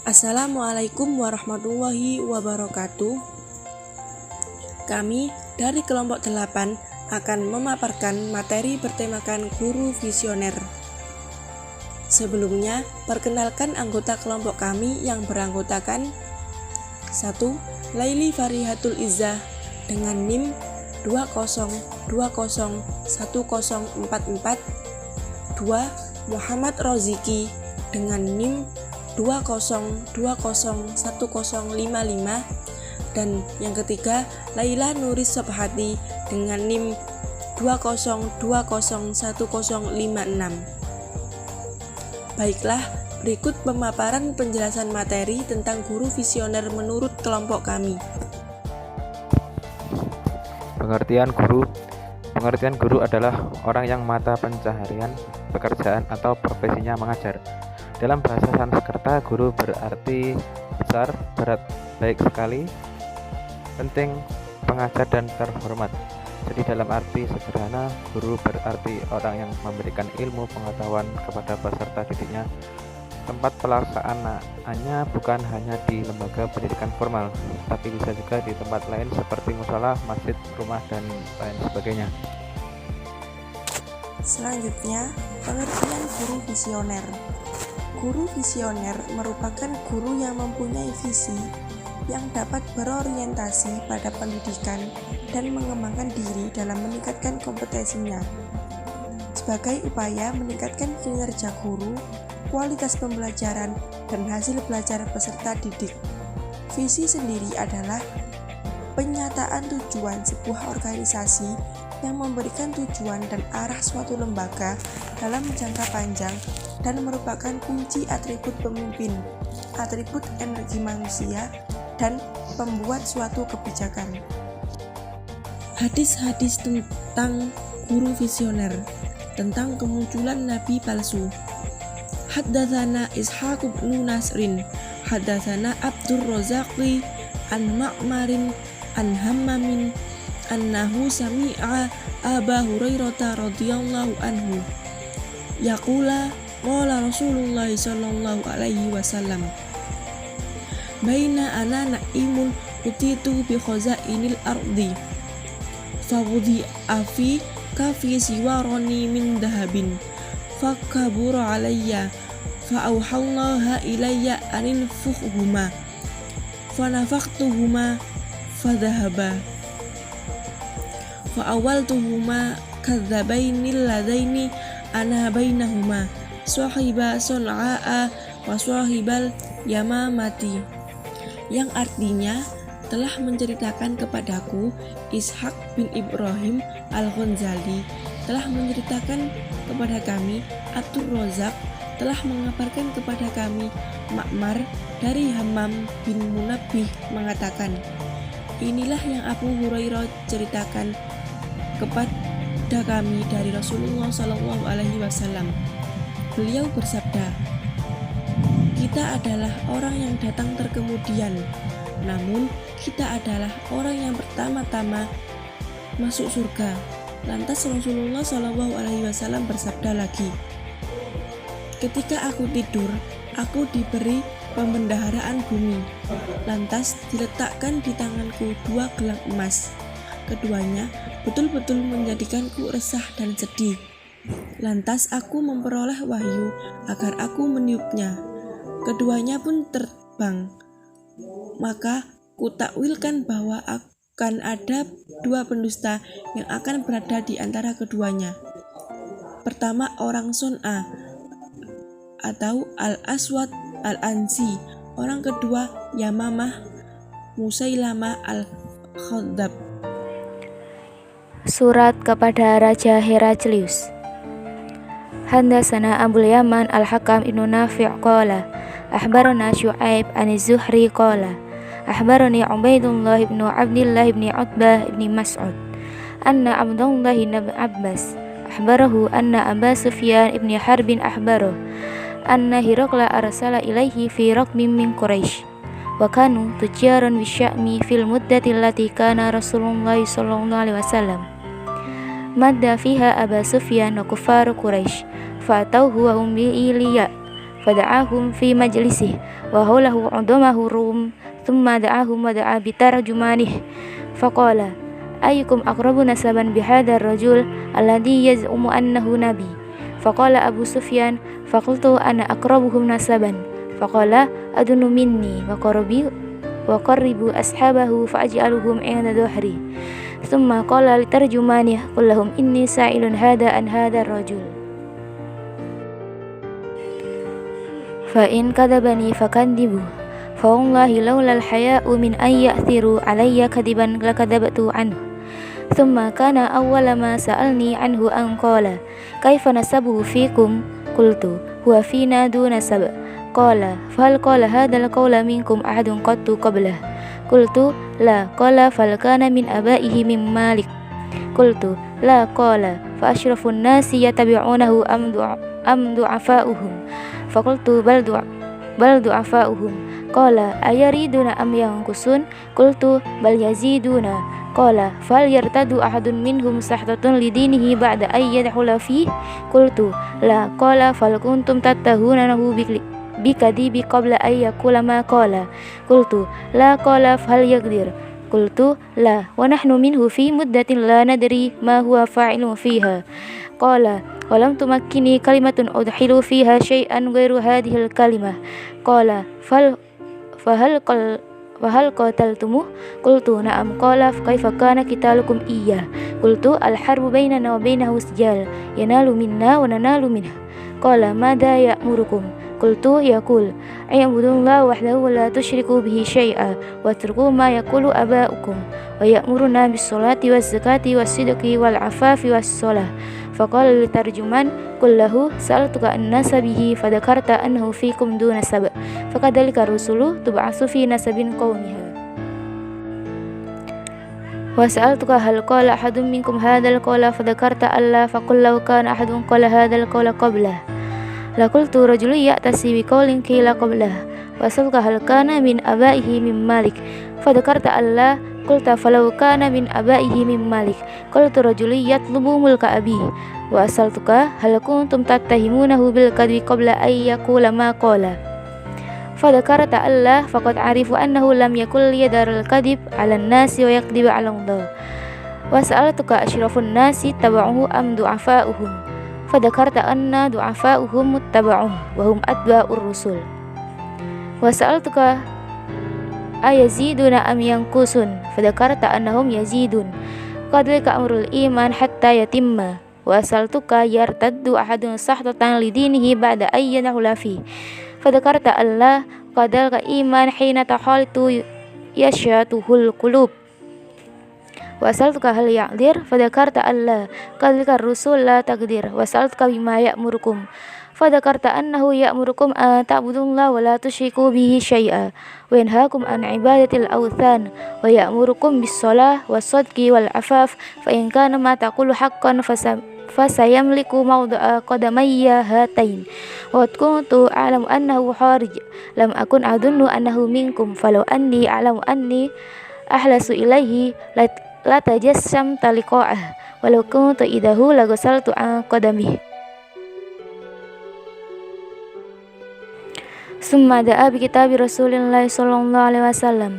Assalamualaikum warahmatullahi wabarakatuh. Kami dari kelompok 8 akan memaparkan materi bertemakan guru visioner. Sebelumnya, perkenalkan anggota kelompok kami yang beranggotakan 1. Laili Farihatul Izzah dengan NIM 20201044. 2. Muhammad Roziki dengan NIM 20201055. Dan yang ketiga, Laila Nuris Sobhati dengan NIM 20201056. Baiklah, berikut pemaparan penjelasan materi tentang guru visioner menurut kelompok kami. Pengertian guru adalah orang yang mata pencaharian, pekerjaan atau profesinya mengajar. Dalam bahasa Sanskerta, guru berarti besar, berat, baik sekali, penting, pengajar, dan terhormat. Jadi dalam arti sederhana, guru berarti orang yang memberikan ilmu pengetahuan kepada peserta didiknya. Tempat pelaksanaannya bukan hanya di lembaga pendidikan formal, tapi bisa juga di tempat lain seperti mushola, masjid, rumah, dan lain sebagainya. Selanjutnya, pengertian guru visioner. Guru visioner merupakan guru yang mempunyai visi yang dapat berorientasi pada pendidikan dan mengembangkan diri dalam meningkatkan kompetensinya. Sebagai upaya meningkatkan kinerja guru, kualitas pembelajaran, dan hasil belajar peserta didik. Visi sendiri adalah penyataan tujuan sebuah organisasi yang memberikan tujuan dan arah suatu lembaga dalam jangka panjang dan merupakan kunci atribut pemimpin, atribut energi manusia, dan pembuat suatu kebijakan. Hadis-hadis tentang guru visioner, tentang kemunculan nabi palsu. Haddatsana Ishaq bin Nasrin, haddatsana Abdur Razaqi an Ma'marin an Hammamin annahu sami'a Aba Hurairah radhiyallahu anhu yaqula qala Rasulullah sallallahu alaihi wasallam baina ana na'imun utitu bi khazainil ardi fawudi afi kafi siwaroni min dahabin fakabura alayya fa'auhallaha ilayya anin fukhuma fanafaktuhuma fadhahaba fa'awaltuhuma kadzabainil ladaini ana bainahuma sahiba son'a'a wa sahibal yamamati, yang artinya telah menceritakan kepadaku Ishaq bin Ibrahim Al-Ghazali, telah menceritakan kepada kami Abdur Razak, telah mengabarkan kepada kami Ma'mar dari Hammam bin Munabbih mengatakan, inilah yang Abu Hurairah ceritakan kepada kami dari Rasulullah Sallallahu Alaihi Wasallam. Beliau bersabda, kita adalah orang yang datang terkemudian, namun kita adalah orang yang pertama-tama masuk surga. Lantas Rasulullah Sallallahu Alaihi Wasallam bersabda lagi, ketika aku tidur, aku diberi pembendaharaan bumi. Lantas diletakkan di tanganku 2 gelang emas. Keduanya betul-betul menjadikanku resah dan sedih. Lantas aku memperoleh wahyu agar aku meniupnya. Keduanya pun terbang. Maka kutakwilkan bahwa akan ada 2 pendusta yang akan berada di antara keduanya. Pertama orang Son'a atau Al-Aswad Al-Ansi, orang kedua Yamamah Musailamah Al-Khadzab. Surat kepada Raja Heraklius. Haddatsana Abul Yaman Al-Hakam ibn Nafi' qala akhbarana Syu'aib an Az-Zuhri qala akhbarani Ubaidullah ibn Abdullah ibn Utbah ibn Mas'ud anna Abdullah ibn Abbas akhbarahu anna Aba Sufyan ibn Harbin akhbarahu anna Hiraqla arsala ilaihi fi raqmin min Quraisy wa kanu tujaran bisya'mi fil muddati allati kana Rasulullah sallallahu alaihi wasallam madda fiha Aba Sufyan wa kuffar Quraisy fa'atauhu wa hum bi Iliya فدعاهم في مجلسه وحوله عظمه الروم ثم دعاهم ودعا بترجمانه فقال أيكم أقرب نسبا بهذا الرجل الذي يزعم أنه نبي؟ فقال أبو سفيان فقلت أنا أقربهم نسبا. فقال أدن مني وقربوا أصحابه فأجعلهم عند ظهري. ثم قال لترجمانه قل لهم إني سائل هذا عن هذا الرجل فإن كذبني فكذبوه فوالله لولا الحياء من أن يأثروا علي كذبا لكذبت عنه. ثم كان أول ما سألني عنه أن قال كيف نسبه فيكم؟ قلت هو فينا دون سبأ. قال فهل قال هذا القول منكم أحد قط قبله؟ قلت لا. قال فهل كان من أبائه من مالك؟ قلت لا. قال فأشرف الناس يتبعونه أم ضعفاؤهم؟ فقلت بل ضعفاؤهم. قال أيريدون أم ينقصون؟ قلت بل يزيدون. قال فهل يرتد أحد منهم سحطة لدينه بعد أن يدخل فيه؟ قلت لا. قال فهل كنتم تتهمونه بكذب قبل أن يقول ما قال؟ قلت لا. قال فهل يقدر؟ قلت لا ونحن منه في مدة لا ندري ما هو فاعل فيها. قال ولم تمكني كلمة أدخل فيها شيئا غير هذه الكلمة. قال فهل قاتلتموه؟ قلت نعم. قال فكيف كان قتالكم إياه؟ قلت الحرب بيننا وبينه سجال ينال منا وننال منه. قال ماذا يأمركم؟ قلت يقول اعبدوا الله وحده ولا تشركوا به شيئا واتركوا ما يقول آباؤكم ويأمرنا بالصلاة والزكاة والصدق والعفاف والصلاة. فقال للترجمان قل له سألتك عن نسبه فذكرت أنه فيكم دون سبأ فكذلك الرسل تبعث في نسب قومها. وسألتك هل قال أحد منكم هذا القول فذكرت ألا فقل لو كان أحد قال هذا القول قبله لقلت رجل يأتسي بقول قيل قبله. وسألتك هل كان من أبائه من مالك فذكرت ألا قلت فلو كان من أبائه من مالك قلت رجل يطلب ملك أبيه. وأسألتك هل كنتم تتهمونه بالكذب قبل أن يقول ما قال فذكرت ألا فقد عرف أنه لم يكن ليدار الكذب على الناس ويكذب على الله. وسألتك أشرف الناس اتبعوه أم ضعفاؤهم فذكرت أن ضعفاؤهم اتبعوه وهم أتباع الرسل. وسألتك أيزيدون أم ينقصون فذكرت أنهم يزيدون كذلك أمر الإيمان حتى يتم. وسألتك يرتد أحد سحطة لدينه بعد أن يدخل فيه فذكرت ألا كذلك إيمان حين تخالط يشهته القلوب. وسألتك هل يقدر فذكرت ألا كذلك الرسل لا تقدر. وسألتك بما يأمركم فذكرت أنه يأمركم أن تعبدوا الله ولا تشركوا به شيئا وينهاكم عن عبادة الأوثان ويأمركم بالصلاة والصدق والعفاف فإن كان ما تقول حقا فسيملك موضع قدمي هاتين. وقد كنت أعلم أنه خارج لم أكن أظن أنه منكم فلو أني أعلم أني أحلس إليه لتجسمت لقاءه ولو كنت إذا لغسلت عن قدمه. ثم دعا بكتاب رسول الله صلى الله عليه وسلم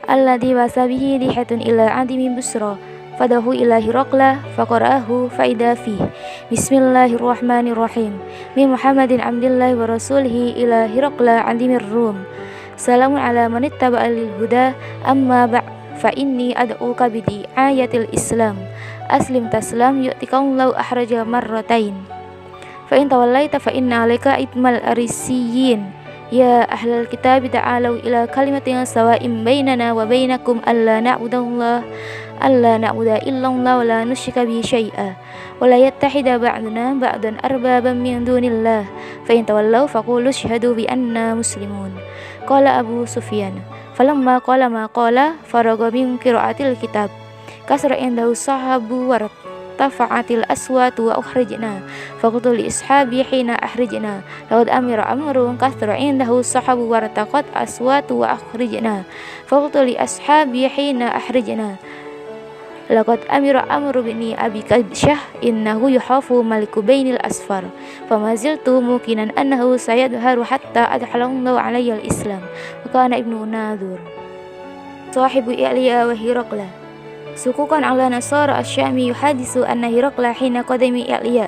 الذي بعث به ريحة إلى عدم بصرى فدعاه إلى هرقل فقرأه فإذا فيه بسم الله الرحمن الرحيم من محمد عبد الله ورسوله إلى هرقل عدم الروم سلام على من اتبع للهدى أما بعد فإني أدعوك بدعاية الإسلام أسلم تسلم يؤتك الله أحرج مرتين فإن توليت فإن عليك إثم الأريسيين يا أهل الكتاب تعالوا إلى كلمة سواء بيننا وبينكم ألا نعبد إلا الله ولا نشرك به شيئا ولا يتحد بعضنا بعضا أربابا من دون الله فإن تولوا فقولوا اشهدوا بأننا مسلمون. قال أبو سفيان فلما قال ما قال فرغ من قراءة الكتاب كسر عنده الصحاب وارتفعت الأصوات وأخرجنا فقلت لأصحابي حين أخرجنا لقد أمر كسر عنده الصحاب وارتقت أصوات وأخرجنا فقلت لأصحابي حين أخرجنا Laqad amira Amru bin Abi Kabsyah innahu yuhafu maliku bainil asfar famaziltu mukinan annahu sayadharu hatta adhalallahu alayya al-islam wa kana ibnu Nadur sahibu I'liya wa Hiraqla sukukan ala Nasara asy-Syami yuhadisu anna Hiraqla hina qadami I'liya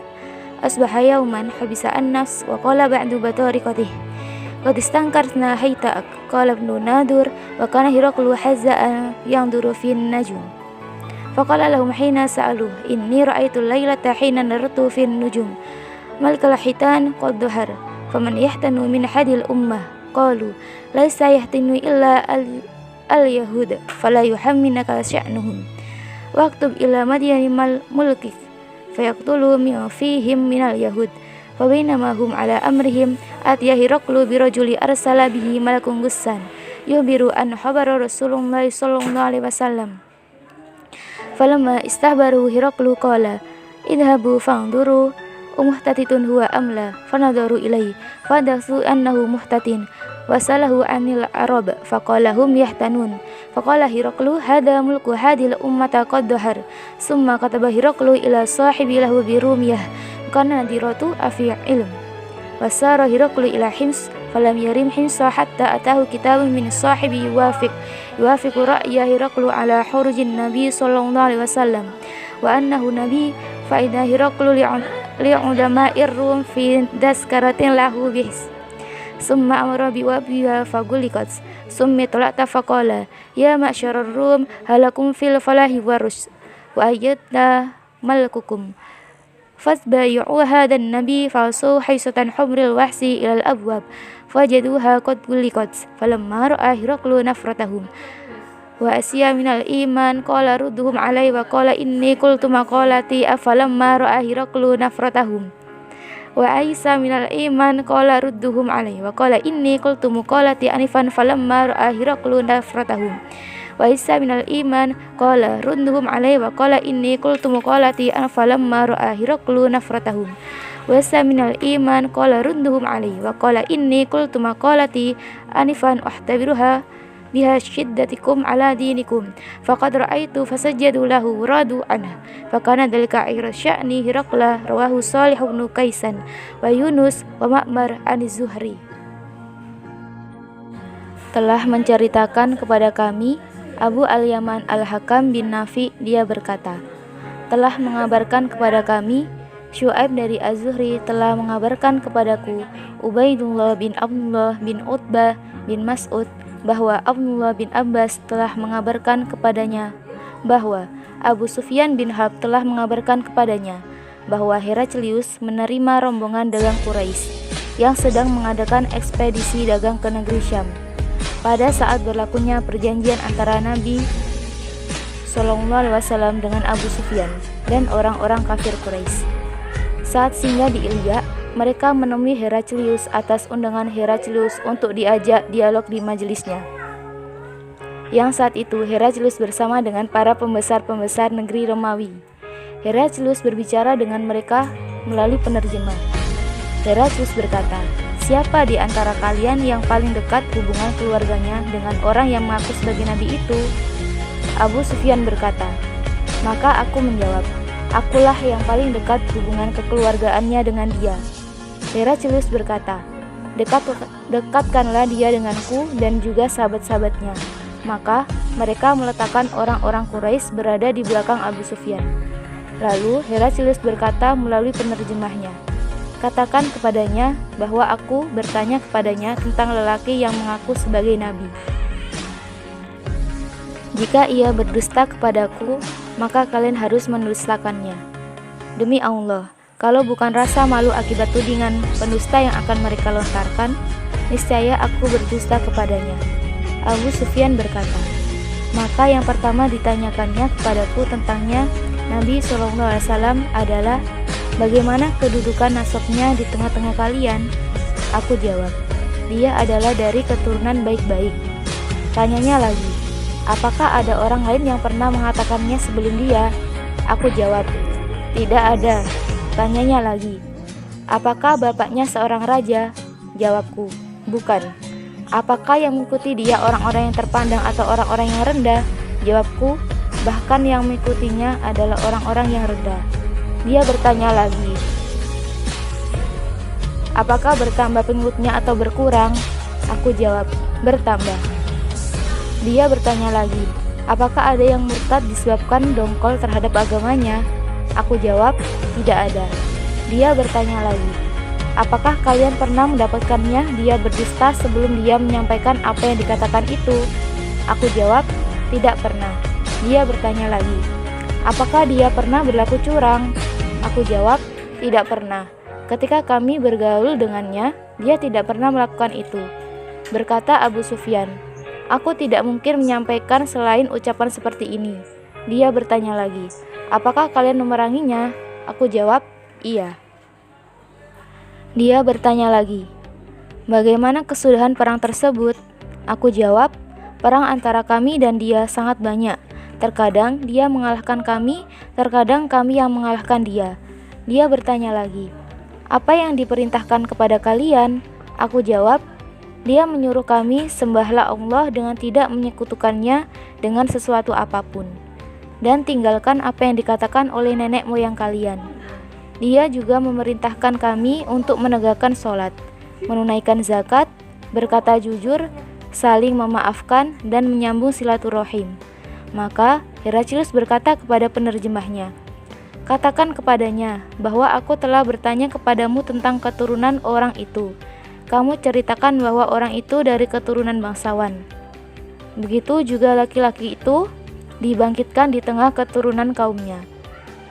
asbaha yawman habisa an-nafs wa qala ba'du batariqatih qad istankarna hayta'ak qala ibnu Nadur wa kana Hiraqlu hazza'an yanzuru fi an-najum faqala lahum hina sa'aluh inni ra'aytu laylata hina nartu fi an-nujum malikal hitan qad dhahar faman yahtanu min hadil ummah qalu laysa yahtinu illa al-yahud fala yuhamminaka sya'nuhum waktub ila madyani mulkik fayaqtulu min fihim minal yahud fabainama hum ala amrihim atiya Hiraqlu birajuli arsala bihi malakun gussan yubiru an khabara Rasulullah sallallahu alaihi wasallam falamma istahbaru Hiraqlu qala idhabu fanduru muhtatitun huwa amla fanadaru ilaihi fadathu annahu muhtatin wasalahu anil arab faqala hum yahtanun faqala Hiraqlu hadha mulku hadil ummata qad dhahar summa kataba Hiraqlu ila sahibi lahu bi Rumiyah kana nadiratu afi ilm wasara Hiraqlu ila Hims falam yarim Himsa hatta atahu kitabun min sahibi yuwafiqu ra'ya Hiraqlu ala hurujin nabi sallallahu alaihi wasallam wa annahu nabi fa idha Hiraqlu li'udama'ir rum fi daskaratin lahu bihs summa amara biwabiha fagulikat summa talata faqala ya ma'syarar rum halakum fil falahi warus wa ayyadna malakukum fasbayu hadan nabi falsu haisatan humril wahsi ilal abwab fajaduha qad gulikat falamma ra'a Hiraqlu nafratahum wa asya minal iman qala rudduhum alai wa qala inni qultu maqalati afalamma ra'a Hiraqlu nafratahum wa aisa minal iman qala rudduhum alai wa qala inni qultu maqalati anifan falamma ra'a Hiraqlu nafratahum wa aisa minal iman qala rudduhum alai wa qala inni qultu maqalati falamma ra'a Hiraqlu nafratahum wa aisa minal iman qala rudduhum alai wa qala inni qultu maqalati anifan uhtabiruha biha syiddatikum ala dinikum faqad ra'aitu fasajjadu lahu radu anhu fakana dalika akhir sya'ni Hiraqla rawahu Shalih bin Kaisan wa Yunus wa Ma'mar an-Zuhri. Telah menceritakan kepada kami Abu al-Yaman al-Hakam bin Nafi, dia berkata, telah mengabarkan kepada kami Syu'aib dari Az-Zuhri telah mengabarkan kepadaku Ubaidullah bin Abdullah bin Utbah bin Mas'ud bahwa Abdullah bin Abbas telah mengabarkan kepadanya bahwa Abu Sufyan bin Harb telah mengabarkan kepadanya bahwa Heraklius menerima rombongan dagang Quraisy yang sedang mengadakan ekspedisi dagang ke negeri Syam pada saat berlakunya perjanjian antara Nabi SAW dengan Abu Sufyan dan orang-orang kafir Quraisy. Saat singgah di Ilya, mereka menemui Heraklius atas undangan Heraklius untuk diajak dialog di majelisnya. Yang saat itu Heraklius bersama dengan para pembesar-pembesar negeri Romawi. Heraklius berbicara dengan mereka melalui penerjemah. Heraklius berkata, siapa di antara kalian yang paling dekat hubungan keluarganya dengan orang yang mengaku sebagai nabi itu? Abu Sufyan berkata, maka aku menjawab, akulah yang paling dekat hubungan kekeluargaannya dengan dia. Heraklius berkata, dekatkanlah dia denganku dan juga sahabat-sahabatnya. Maka mereka meletakkan orang-orang Quraisy berada di belakang Abu Sufyan. Lalu Heraklius berkata melalui penerjemahnya, katakan kepadanya bahwa aku bertanya kepadanya tentang lelaki yang mengaku sebagai nabi. Jika ia berdusta kepadaku, maka kalian harus mendustakannya. Demi Allah, kalau bukan rasa malu akibat tudingan pendusta yang akan mereka lontarkan, niscaya aku berdusta kepadanya. Abu Sufyan berkata, maka yang pertama ditanyakannya kepadaku tentangnya Nabi SAW adalah bagaimana kedudukan nasabnya di tengah-tengah kalian? Aku jawab, dia adalah dari keturunan baik-baik. Tanyanya lagi, apakah ada orang lain yang pernah mengatakannya sebelum dia? Aku jawab, tidak ada. Tanyanya lagi, apakah bapaknya seorang raja? Jawabku, bukan. Apakah yang mengikuti dia orang-orang yang terpandang atau orang-orang yang rendah? Jawabku, bahkan yang mengikutinya adalah orang-orang yang rendah. Dia bertanya lagi, apakah bertambah pengikutnya atau berkurang? Aku jawab, bertambah. Dia bertanya lagi, apakah ada yang murtad disebabkan dongkol terhadap agamanya? Aku jawab, tidak ada. Dia bertanya lagi, apakah kalian pernah mendapatkannya dia berdusta sebelum dia menyampaikan apa yang dikatakan itu? Aku jawab, tidak pernah. Dia bertanya lagi, apakah dia pernah berlaku curang? Aku jawab, tidak pernah. Ketika kami bergaul dengannya, dia tidak pernah melakukan itu. Berkata Abu Sufyan, aku tidak mungkin menyampaikan selain ucapan seperti ini. Dia bertanya lagi, apakah kalian memeranginya? Aku jawab, iya. Dia bertanya lagi, bagaimana kesudahan perang tersebut? Aku jawab, perang antara kami dan dia sangat banyak. Terkadang dia mengalahkan kami, terkadang kami yang mengalahkan dia. Dia bertanya lagi, apa yang diperintahkan kepada kalian? Aku jawab, dia menyuruh kami sembahlah Allah dengan tidak menyekutukannya dengan sesuatu apapun, dan tinggalkan apa yang dikatakan oleh nenek moyang kalian. Dia juga memerintahkan kami untuk menegakkan sholat, menunaikan zakat, berkata jujur, saling memaafkan, dan menyambung silaturahim. Maka Heraklius berkata kepada penerjemahnya, katakan kepadanya bahwa aku telah bertanya kepadamu tentang keturunan orang itu. Kamu ceritakan bahwa orang itu dari keturunan bangsawan. Begitu juga laki-laki itu dibangkitkan di tengah keturunan kaumnya.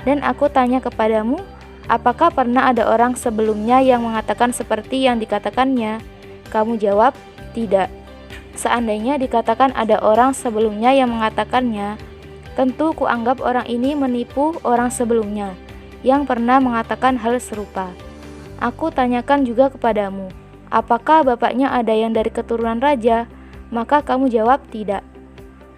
Dan aku tanya kepadamu, apakah pernah ada orang sebelumnya yang mengatakan seperti yang dikatakannya? Kamu jawab, tidak. Seandainya dikatakan ada orang sebelumnya yang mengatakannya, tentu kuanggap orang ini menipu orang sebelumnya yang pernah mengatakan hal serupa. Aku tanyakan juga kepadamu, apakah bapaknya ada yang dari keturunan raja? Maka kamu jawab tidak.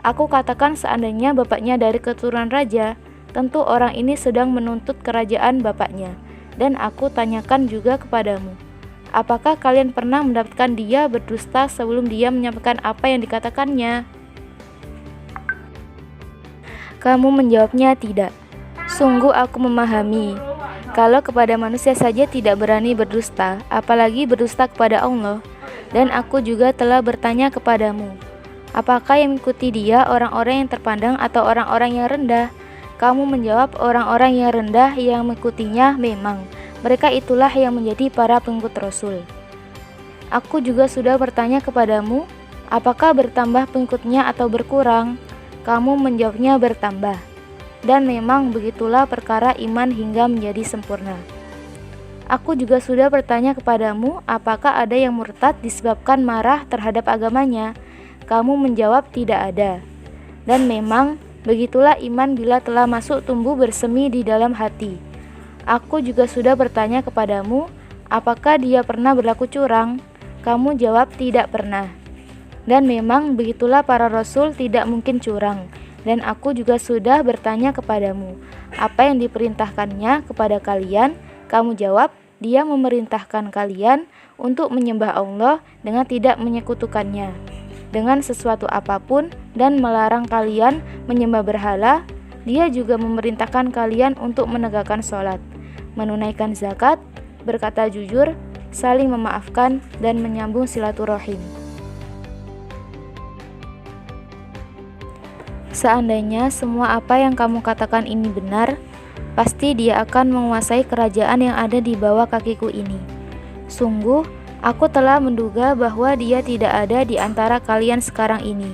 Aku katakan seandainya bapaknya dari keturunan raja, tentu orang ini sedang menuntut kerajaan bapaknya. Dan aku tanyakan juga kepadamu, apakah kalian pernah mendapatkan dia berdusta sebelum dia menyampaikan apa yang dikatakannya? Kamu menjawabnya tidak. Sungguh aku memahami, kalau kepada manusia saja tidak berani berdusta, apalagi berdusta kepada Allah. Dan aku juga telah bertanya kepadamu, apakah yang mengikuti dia orang-orang yang terpandang atau orang-orang yang rendah? Kamu menjawab, orang-orang yang rendah yang mengikutinya memang. Mereka itulah yang menjadi para pengikut Rasul. Aku juga sudah bertanya kepadamu, apakah bertambah pengikutnya atau berkurang? Kamu menjawabnya bertambah. Dan memang begitulah perkara iman hingga menjadi sempurna. Aku juga sudah bertanya kepadamu, apakah ada yang murtad disebabkan marah terhadap agamanya? Kamu menjawab tidak ada. Dan memang begitulah iman bila telah masuk tumbuh bersemi di dalam hati. Aku juga sudah bertanya kepadamu, apakah dia pernah berlaku curang? Kamu jawab tidak pernah. Dan memang begitulah para rasul tidak mungkin curang. Dan aku juga sudah bertanya kepadamu, apa yang diperintahkannya kepada kalian? Kamu jawab, dia memerintahkan kalian untuk menyembah Allah dengan tidak menyekutukannya dengan sesuatu apapun dan melarang kalian menyembah berhala. Dia juga memerintahkan kalian untuk menegakkan sholat, menunaikan zakat, berkata jujur, saling memaafkan, dan menyambung silaturahim. Seandainya semua apa yang kamu katakan ini benar, pasti dia akan menguasai kerajaan yang ada di bawah kakiku ini. Sungguh, aku telah menduga bahwa dia tidak ada di antara kalian sekarang ini.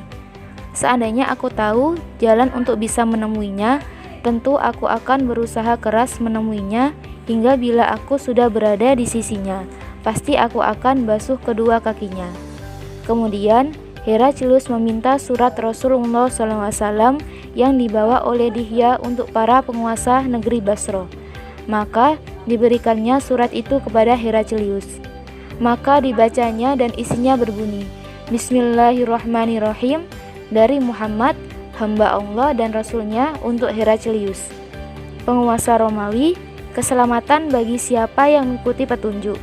Seandainya aku tahu jalan untuk bisa menemuinya, tentu aku akan berusaha keras menemuinya hingga bila aku sudah berada di sisinya, pasti aku akan basuh kedua kakinya. Kemudian, Heraklius meminta surat Rasulullah SAW yang dibawa oleh Dihya untuk para penguasa negeri Basra. Maka diberikannya surat itu kepada Heraklius. Maka dibacanya dan isinya berbunyi, Bismillahirrahmanirrahim, dari Muhammad, hamba Allah dan Rasulnya untuk Heraklius, penguasa Romawi, keselamatan bagi siapa yang mengikuti petunjuk.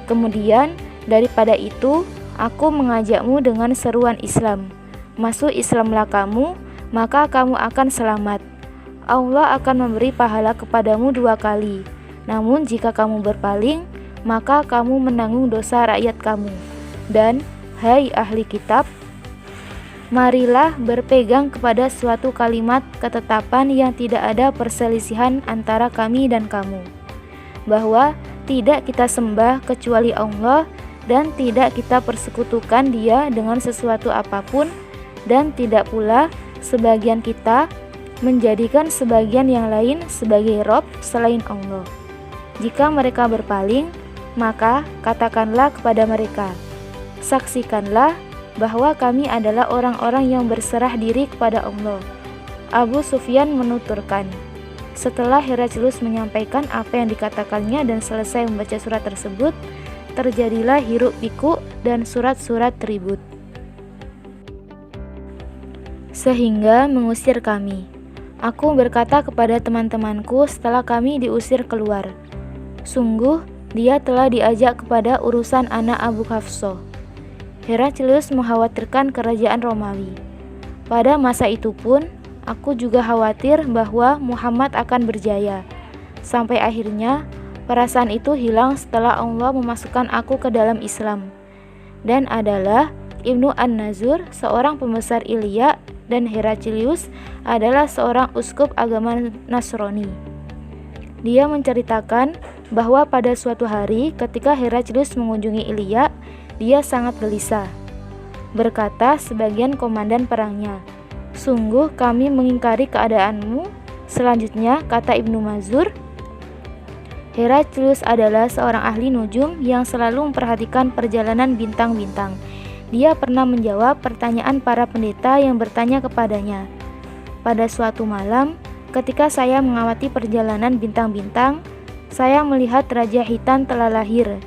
Kemudian daripada itu, aku mengajakmu dengan seruan Islam. Masuk Islamlah kamu, maka kamu akan selamat. Allah akan memberi pahala kepadamu 2 kali. Namun jika kamu berpaling, maka kamu menanggung dosa rakyat kamu. Dan, hai ahli kitab, marilah berpegang kepada suatu kalimat ketetapan yang tidak ada perselisihan antara kami dan kamu, bahwa tidak kita sembah kecuali Allah dan tidak kita persekutukan Dia dengan sesuatu apapun, dan tidak pula sebagian kita menjadikan sebagian yang lain sebagai Rob selain Allah. Jika mereka berpaling, maka katakanlah kepada mereka, saksikanlah bahwa kami adalah orang-orang yang berserah diri kepada Allah. Abu Sufyan menuturkan, setelah Heraklius menyampaikan apa yang dikatakannya dan selesai membaca surat tersebut, terjadilah hiruk pikuk dan surat-surat tribut, sehingga mengusir kami. Aku berkata kepada teman-temanku setelah kami diusir keluar, sungguh dia telah diajak kepada urusan anak Abu Hafsah. Heraklius mengkhawatirkan kerajaan Romawi. Pada masa itu pun, aku juga khawatir bahwa Muhammad akan berjaya. Sampai akhirnya, perasaan itu hilang setelah Allah memasukkan aku ke dalam Islam. Dan adalah Ibnu An-Nazur, seorang pembesar Ilya, dan Heraklius adalah seorang uskup agama Nasrani. Dia menceritakan bahwa pada suatu hari ketika Heraklius mengunjungi Ilya, dia sangat gelisah. Berkata sebagian komandan perangnya, sungguh kami mengingkari keadaanmu. Selanjutnya, kata Ibnu Mazur, Heraklius adalah seorang ahli nujum yang selalu memperhatikan perjalanan bintang-bintang. Dia pernah menjawab pertanyaan para pendeta yang bertanya kepadanya. Pada suatu malam, ketika saya mengawati perjalanan bintang-bintang, saya melihat Raja Hitan telah lahir.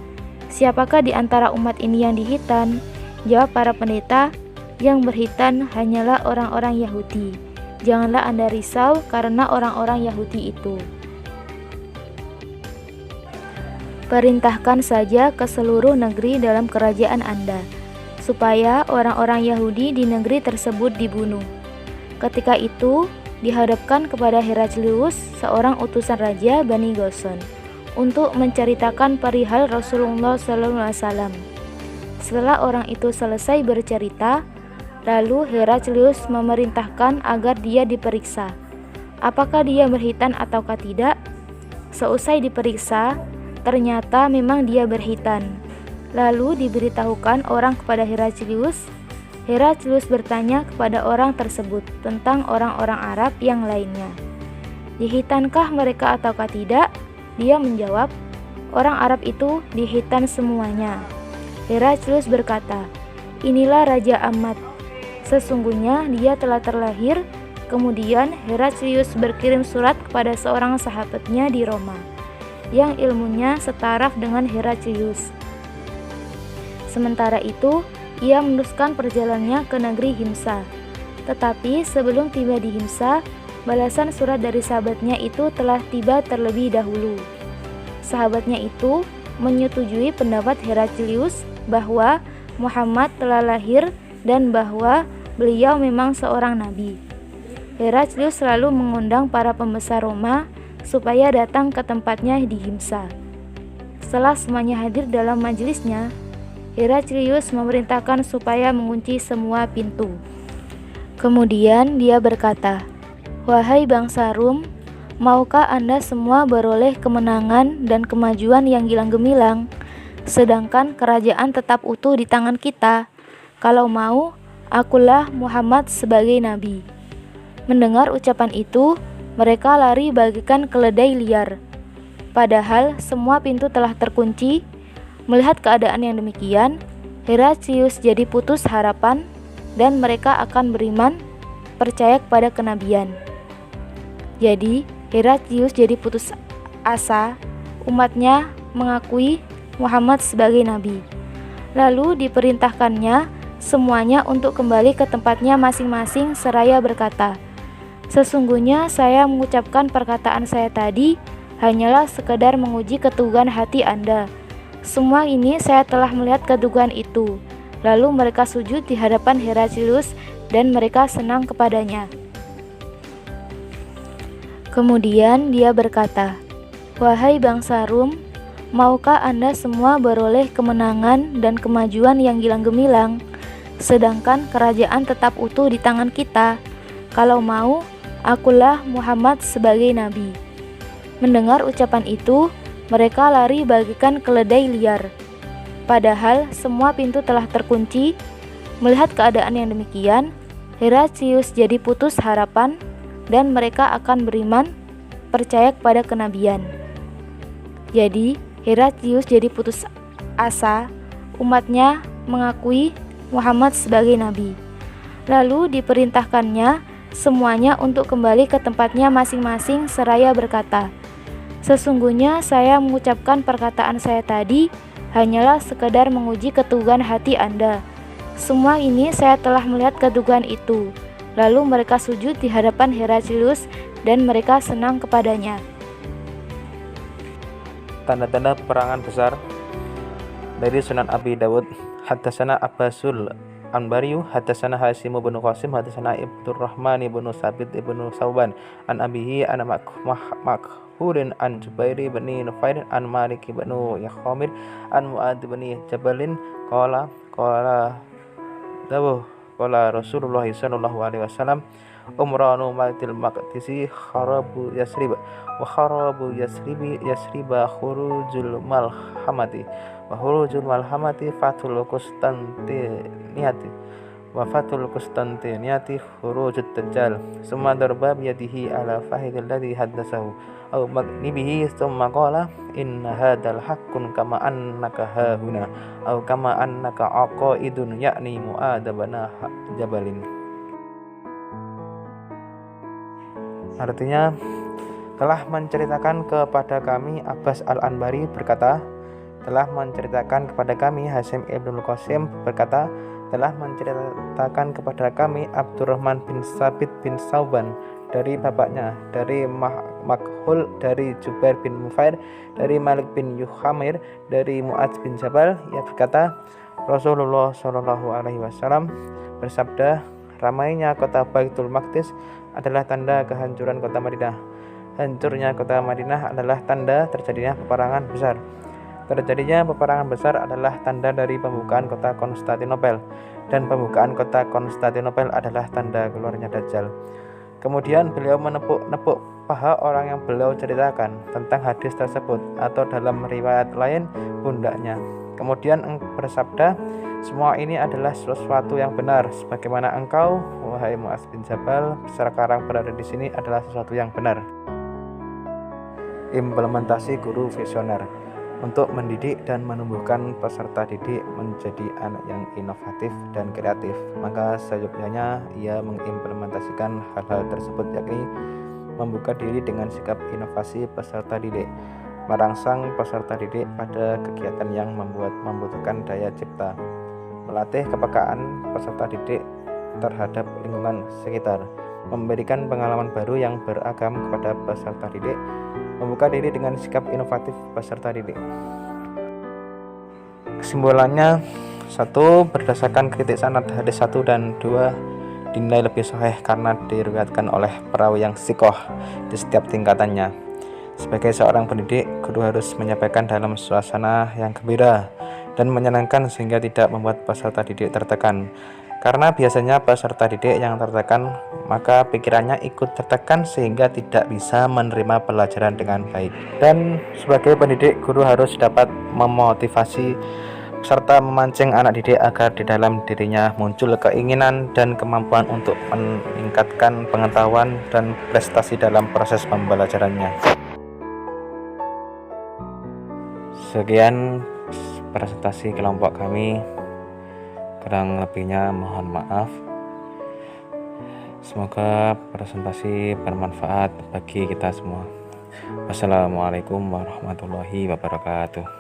Siapakah di antara umat ini yang dihitan? Jawab para pendeta, yang berhitan hanyalah orang-orang Yahudi. Janganlah Anda risau karena orang-orang Yahudi itu. Perintahkan saja ke seluruh negeri dalam kerajaan Anda, supaya orang-orang Yahudi di negeri tersebut dibunuh. Ketika itu, dihadapkan kepada Heraklius, seorang utusan raja Bani Goson, untuk menceritakan perihal Rasulullah SAW. Setelah orang itu selesai bercerita, lalu Heraklius memerintahkan agar dia diperiksa, apakah dia berhitan ataukah tidak. Seusai diperiksa, ternyata memang dia berhitan. Lalu diberitahukan orang kepada Heraklius. Heraklius bertanya kepada orang tersebut tentang orang-orang Arab yang lainnya. Dihitankah mereka ataukah tidak? Dia menjawab, orang Arab itu dihitan semuanya. Heraklius berkata, inilah Raja Ammad. Sesungguhnya dia telah terlahir. Kemudian Heraklius berkirim surat kepada seorang sahabatnya di Roma, yang ilmunya setaraf dengan Heraklius. Sementara itu, ia meneruskan perjalanannya ke negeri Himsa. Tetapi sebelum tiba di Himsa, balasan surat dari sahabatnya itu telah tiba terlebih dahulu. Sahabatnya itu menyetujui pendapat Heraklius bahwa Muhammad telah lahir dan bahwa beliau memang seorang nabi. Heraklius selalu mengundang para pembesar Roma supaya datang ke tempatnya di Himsa. Setelah semuanya hadir dalam majelisnya, Heraklius memerintahkan supaya mengunci semua pintu. Kemudian dia berkata, wahai bangsa Rum, maukah Anda semua beroleh kemenangan dan kemajuan yang gilang gemilang, sedangkan kerajaan tetap utuh di tangan kita? Kalau mau, akulah Muhammad sebagai nabi. Mendengar ucapan itu, mereka lari bagaikan keledai liar. Padahal semua pintu telah terkunci. Melihat keadaan yang demikian, Heraklius jadi putus harapan dan mereka akan beriman, percaya kepada kenabian. Jadi, Heraklius jadi putus asa, umatnya mengakui Muhammad sebagai nabi. Lalu diperintahkannya semuanya untuk kembali ke tempatnya masing-masing seraya berkata, sesungguhnya saya mengucapkan perkataan saya tadi hanyalah sekedar menguji keteguhan hati Anda. Semua ini saya telah melihat keteguhan itu. Lalu mereka sujud di hadapan Heraklius dan mereka senang kepadanya. Kemudian dia berkata, "Wahai bangsa Rum, maukah Anda semua beroleh kemenangan dan kemajuan yang gilang gemilang, sedangkan kerajaan tetap utuh di tangan kita? Kalau mau, akulah Muhammad sebagai nabi." Mendengar ucapan itu, mereka lari bagikan keledai liar. Padahal semua pintu telah terkunci. Melihat keadaan yang demikian, Heraklius jadi putus harapan dan mereka akan beriman, percaya kepada kenabian. Jadi Heraklius jadi putus asa, umatnya mengakui Muhammad sebagai nabi. Lalu diperintahkannya semuanya untuk kembali ke tempatnya masing-masing seraya berkata, "Sesungguhnya saya mengucapkan perkataan saya tadi hanyalah sekedar menguji keteguhan hati Anda. Semua ini saya telah melihat keteguhan itu." Lalu mereka sujud di hadapan Heraklius dan mereka senang kepadanya. Tanda-tanda peperangan besar dari Sunan Abi Dawud. Haddatsana Abbasul Anbariyu, haddatsana Hasim bin Qasim, haddatsana Abdurrahman bin Sabit bin Sauban, an abihi an Makhulin an Jubairi bin Nufair an Malik bin Yakhamir an Mu'ad bin Jabalin qala Rasulullah sallallahu alaihi wasallam, umranu Baitul Maqdisi kharabu Yasrib wa kharabu Yasriba khurujul malhamati wa khurujul malhamati fatul Konstantiniyati wa fatul Konstantiniyati khurujut dajjal summa darba biyadihi ala fahidil ladhi haddatsahu aw magnibihi summa qala inna hadzal haqqun kama annaka hahuna aw kama annaka aqaidun yakni mu'adabana jabalin. Artinya, telah menceritakan kepada kami Abbas Al-Anbari berkata, telah menceritakan kepada kami Hasim Ibnul Qasim berkata, telah menceritakan kepada kami Abdurrahman bin Sabit bin Sauban dari bapaknya, dari Makhul, dari Jubair bin Mufair, dari Malik bin Yukhamir, dari Mu'adz bin Jabal. Ia berkata, Rasulullah Shallallahu Alaihi Wasallam bersabda, ramainya kota Baitul Maqdis adalah tanda kehancuran kota Madinah. Hancurnya kota Madinah adalah tanda terjadinya peperangan besar. Terjadinya peperangan besar adalah tanda dari pembukaan kota Konstantinopel, dan pembukaan kota Konstantinopel adalah tanda keluarnya Dajjal. Kemudian beliau menepuk paha orang yang beliau ceritakan tentang hadis tersebut, atau dalam riwayat lain pundaknya. Kemudian bersabda, semua ini adalah sesuatu yang benar, sebagaimana engkau, wahai Mu'adz bin Jabal, sekarang berada di sini adalah sesuatu yang benar. Implementasi guru visioner untuk mendidik dan menumbuhkan peserta didik menjadi anak yang inovatif dan kreatif, maka seyogyanya ia mengimplementasikan hal-hal tersebut, yakni membuka diri dengan sikap inovasi peserta didik, merangsang peserta didik pada kegiatan yang membutuhkan daya cipta, melatih kepekaan peserta didik terhadap lingkungan sekitar, memberikan pengalaman baru yang beragam kepada peserta didik, membuka diri dengan sikap inovatif peserta didik. Kesimpulannya, 1. Berdasarkan kritik sanad hadis 1 dan 2 dinilai lebih sahih karena diriwayatkan oleh perawi yang sikoh di setiap tingkatannya. Sebagai seorang pendidik, guru harus menyampaikan dalam suasana yang gembira dan menyenangkan sehingga tidak membuat peserta didik tertekan. Karena biasanya peserta didik yang tertekan, maka pikirannya ikut tertekan sehingga tidak bisa menerima pelajaran dengan baik. Dan sebagai pendidik, guru harus dapat memotivasi serta memancing anak didik agar di dalam dirinya muncul keinginan dan kemampuan untuk meningkatkan pengetahuan dan prestasi dalam proses pembelajarannya. Sekian presentasi kelompok kami. Kurang lebihnya mohon maaf. Semoga presentasi bermanfaat bagi kita semua. Wassalamualaikum warahmatullahi wabarakatuh.